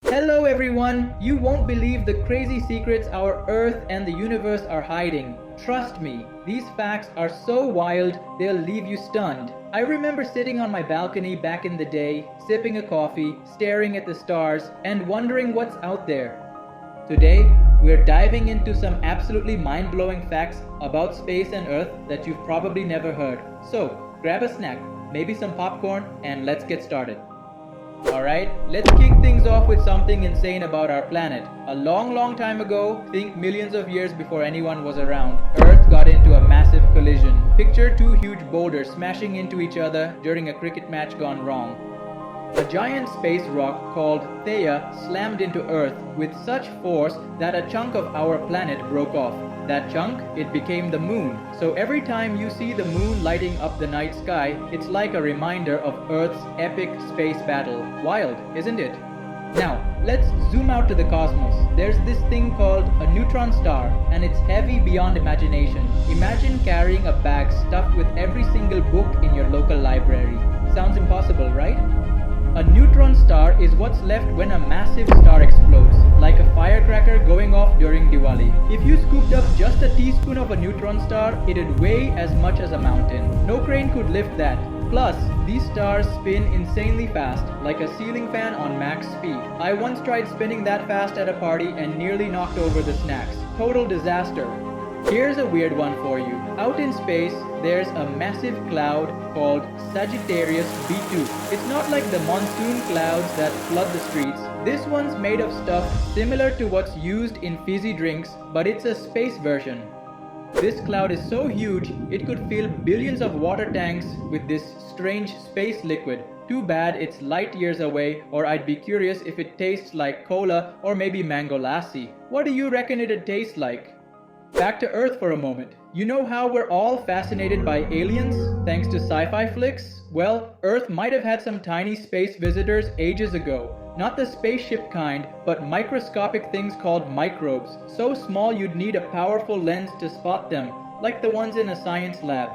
Hello everyone! You won't believe the crazy secrets our Earth and the universe are hiding. Trust me, these facts are so wild they'll leave you stunned. I remember sitting on my balcony back in the day, sipping a coffee, staring at the stars, and wondering what's out there. Today, we're diving into some absolutely mind-blowing facts about space and Earth that you've probably never heard. So, grab a snack, maybe some popcorn, and let's get started. Alright, let's kick things off with something insane about our planet. A long time ago, think millions of years before anyone was around, Earth got into a massive collision. Picture two huge boulders smashing into each other during a cricket match gone wrong. A giant space rock called Theia slammed into Earth with such force that a chunk of our planet broke off. That chunk, it became the moon. So every time you see the moon lighting up the night sky, it's like a reminder of Earth's epic space battle. Wild, isn't it? Now, let's zoom out to the cosmos. There's this thing called a neutron star, and it's heavy beyond imagination. Imagine carrying a bag stuffed with every single book in your local library. Sounds impossible, right? A neutron star is what's left when a massive star explodes, like a firecracker going off during Diwali. If you scooped up just a teaspoon of a neutron star, it'd weigh as much as a mountain. No crane could lift that. Plus, these stars spin insanely fast, like a ceiling fan on max speed. I once tried spinning that fast at a party and nearly knocked over the snacks. Total disaster. Here's a weird one for you. Out in space, there's a massive cloud called Sagittarius B2. It's not like the monsoon clouds that flood the streets. This one's made of stuff similar to what's used in fizzy drinks, but it's a space version. This cloud is so huge, it could fill billions of water tanks with this strange space liquid. Too bad it's light years away, or I'd be curious if it tastes like cola or maybe mango lassi. What do you reckon it'd taste like? Back to Earth for a moment. You know how we're all fascinated by aliens, thanks to sci-fi flicks? Well, Earth might have had some tiny space visitors ages ago. Not the spaceship kind, but microscopic things called microbes. So small you'd need a powerful lens to spot them, like the ones in a science lab.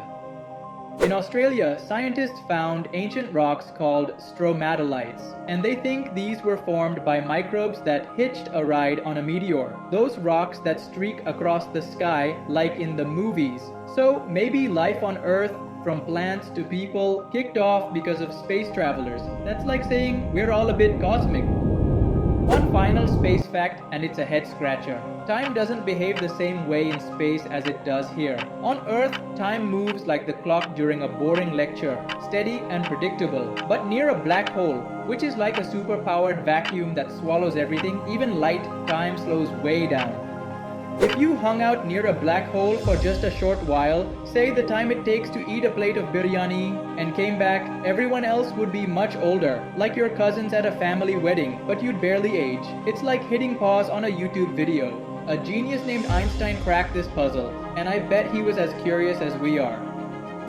In Australia, scientists found ancient rocks called stromatolites, and they think these were formed by microbes that hitched a ride on a meteor. Those rocks that streak across the sky like in the movies. So maybe life on Earth, from plants to people, kicked off because of space travelers. That's like saying we're all a bit cosmic. One final space fact, and it's a head scratcher. Time doesn't behave the same way in space as it does here. On Earth, time moves like the clock during a boring lecture, steady and predictable. But near a black hole, which is like a super-powered vacuum that swallows everything, even light, time slows way down. If you hung out near a black hole for just a short while, say the time it takes to eat a plate of biryani, and came back, everyone else would be much older, like your cousins at a family wedding, but you'd barely age. It's like hitting pause on a YouTube video. A genius named Einstein cracked this puzzle, and I bet he was as curious as we are.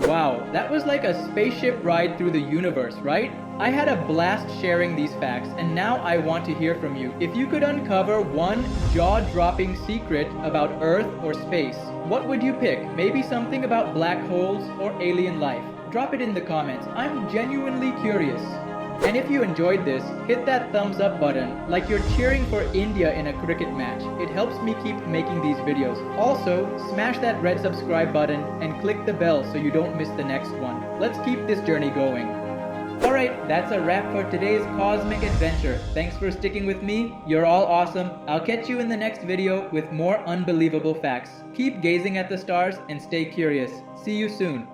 Wow, that was like a spaceship ride through the universe, right? I had a blast sharing these facts, and now I want to hear from you. If you could uncover one jaw-dropping secret about Earth or space, what would you pick? Maybe something about black holes or alien life? Drop it in the comments. I'm genuinely curious. And if you enjoyed this, hit that thumbs up button like you're cheering for India in a cricket match. It helps me keep making these videos. Also, smash that red subscribe button and click the bell so you don't miss the next one. Let's keep this journey going. Alright, that's a wrap for today's cosmic adventure. Thanks for sticking with me. You're all awesome. I'll catch you in the next video with more unbelievable facts. Keep gazing at the stars and stay curious. See you soon.